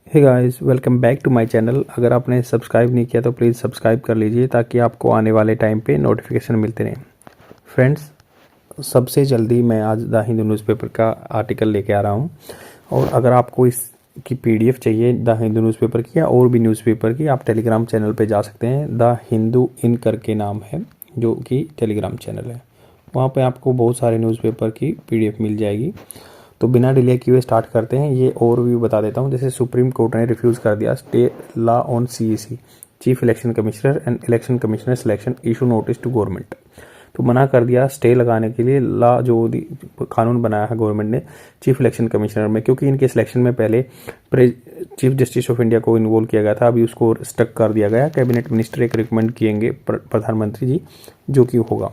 Hey guys, welcome back to my channel. अगर आपने subscribe नहीं किया तो प्लीज़ सब्सक्राइब कर लीजिए ताकि आपको आने वाले टाइम पे नोटिफिकेशन मिलते रहें। फ्रेंड्स, सबसे जल्दी मैं आज द हिंदू न्यूज़पेपर का आर्टिकल लेके आ रहा हूँ। और अगर आपको इसकी पीडीएफ चाहिए द हिंदू न्यूज़पेपर की या और भी न्यूज़पेपर की, आप टेलीग्राम चैनल पे जा सकते हैं। द हिंदू इन करके नाम है, जो कि टेलीग्राम चैनल है। वहाँ पे आपको बहुत सारे न्यूज़पेपर की पीडीएफ मिल जाएगी। तो बिना डिले किए हुए स्टार्ट करते हैं। ये और भी बता देता हूँ। जैसे सुप्रीम कोर्ट ने रिफ्यूज़ कर दिया stay law on CEC, chief election commissioner and election commissioner selection issue notice to government. तो मना कर दिया स्टे लगाने के लिए लॉ जो कानून बनाया है गवर्नमेंट ने चीफ इलेक्शन कमिश्नर में, क्योंकि इनके सिलेक्शन में पहले चीफ जस्टिस ऑफ इंडिया को इन्वॉल्व किया गया था। अभी उसको स्टक कर दिया गया। कैबिनेट मिनिस्टर एक रिकमेंड किएंगे प्रधानमंत्री जी, जो कि होगा।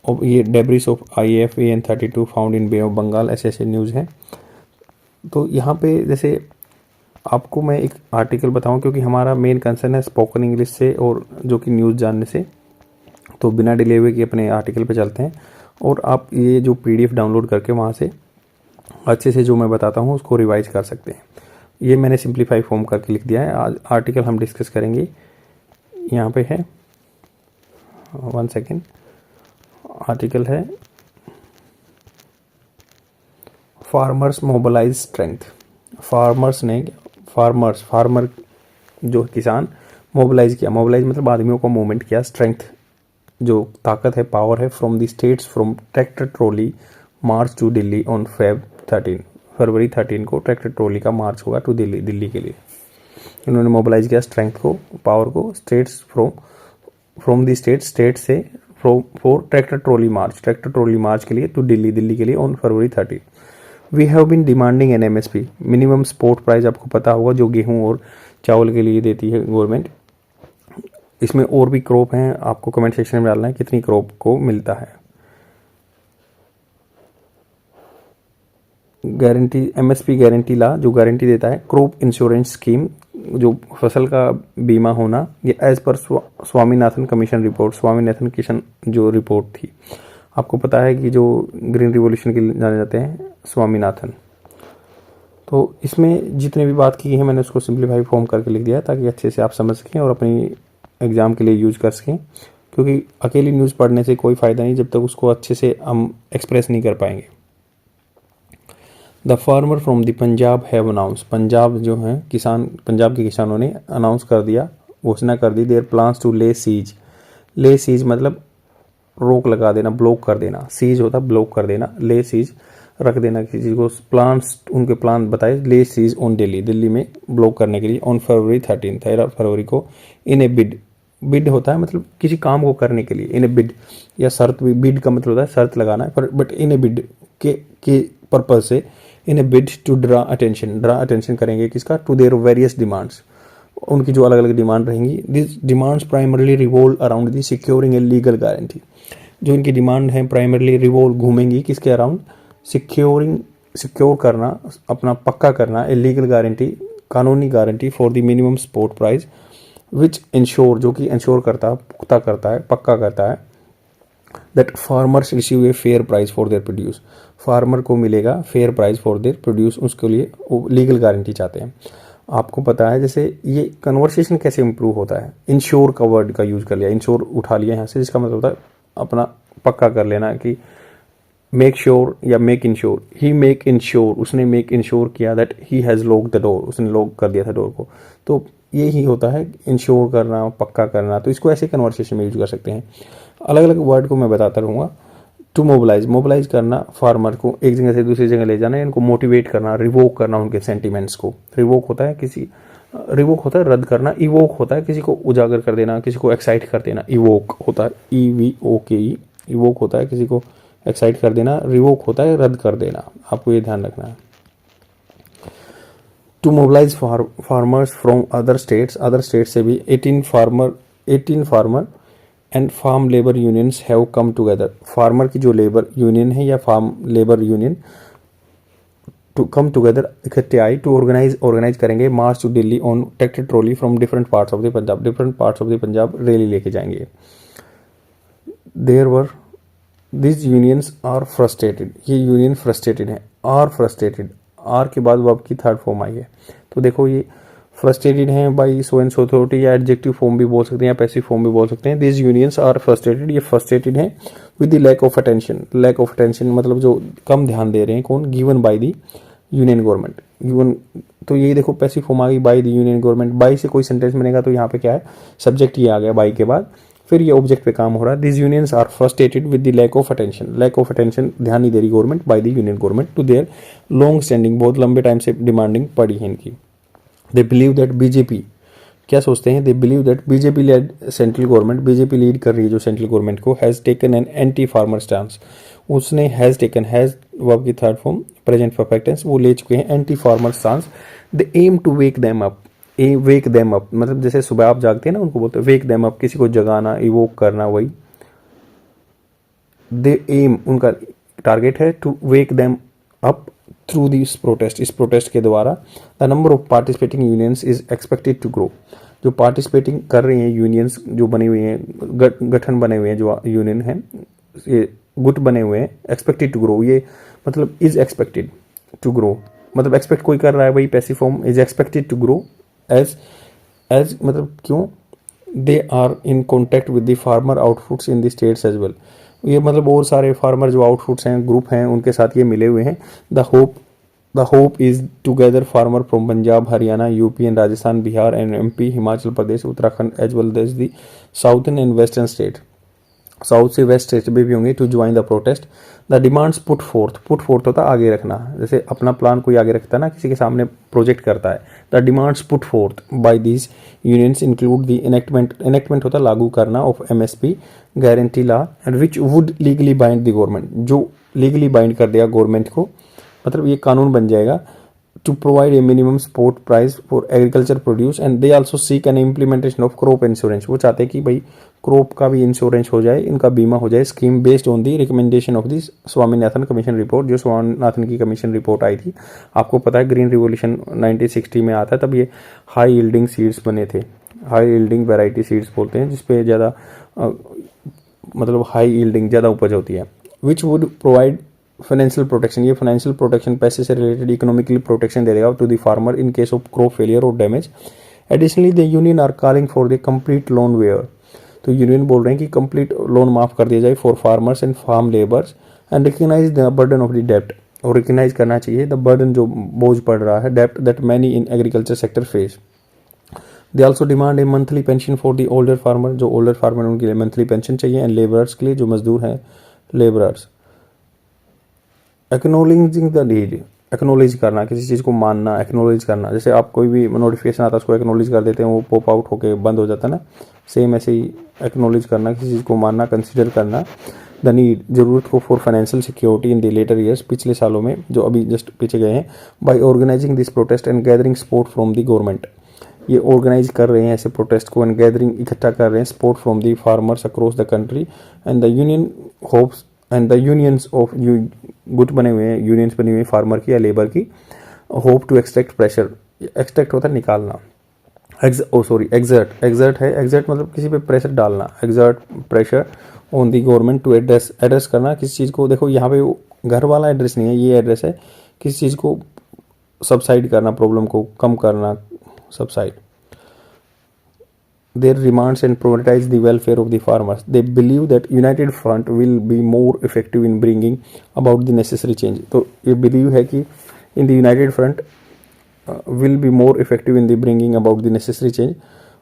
और ये debris of IAF AN-32 found in Bay of Bengal, ऐसे न्यूज़ हैं। तो यहाँ पे जैसे आपको मैं एक आर्टिकल बताऊँ, क्योंकि हमारा मेन कंसर्न है स्पोकन इंग्लिश से और जो कि न्यूज़ जानने से। तो बिना डिले हुए कि अपने आर्टिकल पे चलते हैं। और आप ये जो PDF डाउनलोड करके वहाँ से अच्छे से जो मैं बताता हूँ उसको रिवाइज कर सकते हैं। ये मैंने सिंप्लीफाई फॉर्म करके लिख दिया है। आज आर्टिकल हम डिस्कस करेंगे। यहाँ पे है, 1 सेकेंड, आर्टिकल है फार्मर्स मोबिलाइज स्ट्रेंथ। फार्मर जो किसान मोबिलाइज किया, मोबिलाइज मतलब आदमियों को मूवमेंट किया, स्ट्रेंथ जो ताकत है, पावर है, from the states from tractor trolley March to Delhi on February 13 को ट्रैक्टर ट्रॉली का मार्च होगा टू दिल्ली के लिए। इन्होंने मोबिलाइज किया स्ट्रेंथ को, पावर को, स्टेट्स फ्रॉम द स्टेट से फॉर ट्रैक्टर ट्रॉली मार्च के लिए टू दिल्ली के लिए on February 13। We have been demanding an MSP, minimum support price, आपको पता होगा, जो गेहूं और चावल के लिए देती है गवर्नमेंट। इसमें और भी क्रॉप हैं, आपको कमेंट सेक्शन में डालना है कितनी क्रॉप को मिलता है। गारंटी MSP गारंटी ला जो गारंटी देता है। क्रॉप इंश्योरेंस स्कीम, जो फसल का बीमा होना, ये as per Swaminathan commission report, Swaminathan किशन जो रिपोर्ट थी। आपको पता है कि जो ग्रीन रिवॉल्यूशन के लिए जाने जाते हैं स्वामीनाथन। तो इसमें जितने भी बात की है मैंने उसको सिंप्लीफाई फॉर्म करके लिख दिया है ताकि अच्छे से आप समझ सकें और अपनी एग्ज़ाम के लिए यूज कर सकें। क्योंकि अकेली न्यूज़ पढ़ने से कोई फ़ायदा नहीं जब तक उसको अच्छे से हम एक्सप्रेस नहीं कर पाएंगे। The farmer from the Punjab have announce, Punjab जो है किसान, पंजाब के किसानों ने अनाउंस कर दिया, घोषणा कर दी, देयर प्लान्स टू ले सीज मतलब रोक लगा देना, ब्लॉक कर देना। सीज होता ब्लॉक कर देना, ले सीज रख देना किसी को। प्लान्स, उनके प्लान बताए, ले सीज ऑन दिल्ली में ब्लॉक करने के लिए ऑन फरवरी 13 फरवरी को। इन ए बिड होता है मतलब किसी काम को करने के लिए। इन ए बिड या शर्त, भी बिड का मतलब होता है शर्त लगाना है, पर बट इन ए बिड के पर्पज से, इन ए बिड टू ड्रा अटेंशन करेंगे किसका, टू देयर वेरियस डिमांड्स, उनकी जो अलग अलग डिमांड रहेंगी। This demands primarily revolve around the securing a legal guarantee, जो इनकी डिमांड है प्राइमरली रिवॉल्व घूमेंगी किसके अराउंड, सिक्योर करना, अपना पक्का करना, ए लीगल गारंटी, कानूनी guarantee for the minimum support price which ensure, जो कि इंश्योर करता, पुख्ता करता है, पक्का करता है, that farmers receive a fair price for their produce, farmer को मिलेगा fair price for their produce, उसके लिए वो लीगल गारंटी चाहते हैं। आपको पता है जैसे ये कन्वर्सेशन कैसे इंप्रूव होता है, इंश्योर का वर्ड का यूज कर लिया, इंश्योर उठा लिया यहाँ से, जिसका मतलब होता है अपना पक्का कर लेना कि मेक श्योर या मेक इंश्योर। ही मेक इंश्योर, उसने मेक इंश्योर किया that he has lock the door, उसने लॉक कर दिया था डोर को। तो ये ही होता है इंश्योर करना, पक्का करना। तो इसको ऐसे कन्वर्सेशन में यूज कर सकते हैं। अलग अलग वर्ड को मैं बताता रहूँगा। टू मोबिलाइज करना, फार्मर को एक जगह से दूसरी जगह ले जाना, इनको मोटिवेट करना, रिवोक करना उनके सेंटिमेंट्स को। रिवोक होता है रद्द करना, इवोक होता है किसी को उजागर कर देना, किसी को एक्साइट कर देना, इवोक होता है EVOKE, इवोक होता है किसी को एक्साइट कर देना, रिवोक होता है रद्द कर देना। आपको ये ध्यान रखना है। To mobilise farmers from other states से भी 18 farmer and farm labour unions have come together. Farmer की जो लेबर यूनियन है या farm labour union to come together, इकट्ठे आई, टू ऑर्गेनाइज करेंगे march to Delhi on tractor trolley from different parts of the Punjab, rally लेके जाएंगे। There were this unions are frustrated, ये यूनियन फ्रस्ट्रेटेड है, आर फ्रस्ट्रेटेड, आर के बाद वर्ब की थर्ड फॉर्म आई है। तो देखो ये फ्रस्ट्रेटेड हैं by so and so authority, या एडजेक्टिव फॉर्म भी बोल सकते हैं या पैसिव फॉर्म भी बोल सकते हैं। दिस यूनियंस आर फ्रस्ट्रेटेड, ये फ्रस्ट्रेटेड हैं with the lack of attention. Lack of attention मतलब जो कम ध्यान दे रहे हैं, कौन, given by the union government. Given, तो ये देखो पैसिव फॉर्म आ गई by the union government. By से कोई सेंटेंस बनेगा तो यहाँ पे क्या है, सब्जेक्ट ये आ गया बाय के बाद, फिर ये ऑब्जेक्ट पे काम हो रहा है। This unions are frustrated with the lack of attention. Lack of attention, ध्यान नहीं दे रही government, by the union government to their long standing, बहुत लंबे टाइम से डिमांडिंग पड़ी है इनकी। दे बिलीव दैट बीजेपी, क्या सोचते हैं, they believe that BJP led central government, BJP lead कर रही है जो सेंट्रल गवर्नमेंट को, has taken an anti farmer stance. उसने हैज़ टेकन, हैज़ वर्ब की third form present perfect tense, वो ले चुके हैं anti farmer stance. They aim to wake them up, wake them up मतलब जैसे सुबह आप जागते हैं ना, उनको बोलते हैं वेक देम अप, किसी को जगाना, इवोक करना, वही। दे एम, उनका टारगेट है to wake them up through this protest, इस प्रोटेस्ट के द्वारा। The number of participating unions is expected to grow, जो पार्टिसिपेटिंग कर रही हैं यूनियंस, जो बनी हुई हैं, गठन बने हुए हैं जो यूनियन हैं, ये गुट बने हुए हैं, एक्सपेक्टेड टू ग्रो, ये मतलब इज एक्सपेक्टेड टू ग्रो, मतलब एक्सपेक्ट कोई कर रहा है, वही passive form, is expected to grow as मतलब क्यों, they are in contact with the farmer outputs in the states as well. ये मतलब और सारे फार्मर जो आउटपुट्स हैं, ग्रुप हैं, उनके साथ ये मिले हुए हैं। The hope is together farmer from Punjab, Haryana, UP and Rajasthan, Bihar and MP, Himachal Pradesh, Uttarakhand as well as the southern and western state, south से वेस्ट स्टेट भी होंगे, to join the protest. The demands put forth होता है आगे रखना, जैसे अपना प्लान कोई आगे रखता है ना, किसी के सामने प्रोजेक्ट करता है। The demands put forth by these unions include the enactment होता है लागू करना, of MSP guarantee law and which would legally bind the government, जो लीगली बाइंड कर देगा गवर्नमेंट को, मतलब ये कानून बन जाएगा। to provide a minimum support price for agriculture produce and they also seek an implementation of crop insurance। वो चाहते हैं कि भाई क्रॉप का भी इंश्योरेंस हो जाए, इनका बीमा हो जाए, scheme based on the recommendation of this Swaminathan commission report, जो स्वामीनाथन की कमीशन रिपोर्ट आई थी। आपको पता है ग्रीन रिवोल्यूशन 1960 में आता है, तब ये हाई यील्डिंग सीड्स बने थे, हाई यील्डिंग वेराइटी सीड्स बोलते हैं, जिसपे ज़्यादा मतलब हाई यील्डिंग ज़्यादा उपज होती है। Which would provide financial protection, ये फाइनेंशियल प्रोटेक्शन पैसे से रिलेटेड इकोनॉमिकली प्रोटेक्शन दे देगा to the farmer in case of crop failure और damage. Additionally the union are calling for the complete loan waiver, तो यूनियन बोल रहे हैं कि कंप्लीट लोन माफ कर दिया जाए for farmers and farm labours and recognise the burden of the डेप्ट, और रिकग्नाइज करना चाहिए द बर्डन जो बोझ पड़ रहा है, डेप्ट that many in agriculture sector face. They also demand a monthly pension for the older farmer, जो ओल्डर फार्मर उनके लिए मंथली पेंशन चाहिए, एंड लेबरर्स के लिए जो मजदूर हैं labourers. Acknowledging the need, acknowledge करना, किसी चीज़ को मानना, एक्नोलेज करना, जैसे आप कोई भी नोटिफिकेशन आता है उसको एक्नोलेज कर देते हैं, वो पॉप आउट होके बंद हो जाता है ना, सेम ऐसे ही एक्नोलेज करना, किसी चीज़ को मानना, कंसिडर करना। द नीड, जरूरत को for financial security in the latter years, पिछले सालों में जो अभी जस्ट पीछे गए हैं, by organising this protest and gathering support from the government, ये ऑर्गेनाइज कर रहे हैं ऐसे प्रोटेस्ट को, एंड गैदरिंग इकट्ठा कर रहे हैं support from the farmers across the country and the union hopes and the unions of गुट बने हुए हैं, यूनियंस बनी हुई है फार्मर की या लेबर की, hope to extract pressure, extract होता है निकालना, एग्जर्ट है, एग्जर्ट मतलब किसी पे प्रेशर डालना, exert pressure on the government to address करना किसी चीज़ को। देखो यहाँ पे घर वाला एड्रेस नहीं है, ये एड्रेस है किसी चीज़ को सबसाइड करना, प्रॉब्लम को कम करना, subside. Their demands and prioritize the welfare of the farmers. They believe that United Front will be more effective in bringing about the necessary change. तो ये believe है कि in the United Front will be more effective in the bringing about the necessary change,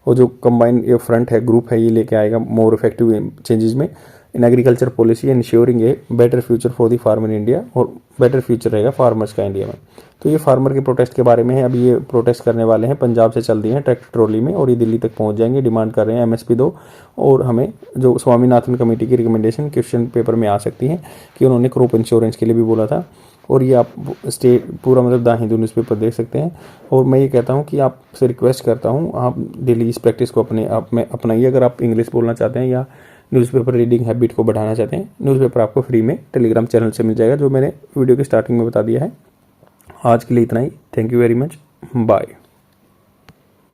और जो combined ये front है, group है, ये लेके आएगा more effective changes में in agriculture policy, ensuring a better future for the farmer in India, और better future रहेगा farmers का इंडिया में। तो ये फार्मर के प्रोटेस्ट के बारे में है। अभी ये प्रोटेस्ट करने वाले हैं, पंजाब से चल दिए हैं ट्रैक्टर ट्रॉली में, और ये दिल्ली तक पहुंच जाएंगे। डिमांड कर रहे हैं एमएसपी दो, और हमें जो स्वामीनाथन कमेटी की रिकमेंडेशन क्वेश्चन पेपर में आ सकती हैं कि उन्होंने क्रॉप इंश्योरेंस के लिए भी बोला था। और ये आप स्टेट पूरा मतलब द हिंदू न्यूज़पेपर देख सकते हैं। और मैं ये कहता हूँ कि आपसे रिक्वेस्ट करता हूँ, आप डेली इस प्रैक्टिस को अपने आप में अपनाइए। अगर आप इंग्लिश बोलना चाहते हैं या न्यूज़पेपर रीडिंग हैबिट को बढ़ाना चाहते हैं, न्यूज़पेपर आपको फ्री में टेलीग्राम चैनल से मिल जाएगा, जो मैंने वीडियो की स्टार्टिंग में बता दिया है। आज के लिए इतना ही। Thank you very much, bye.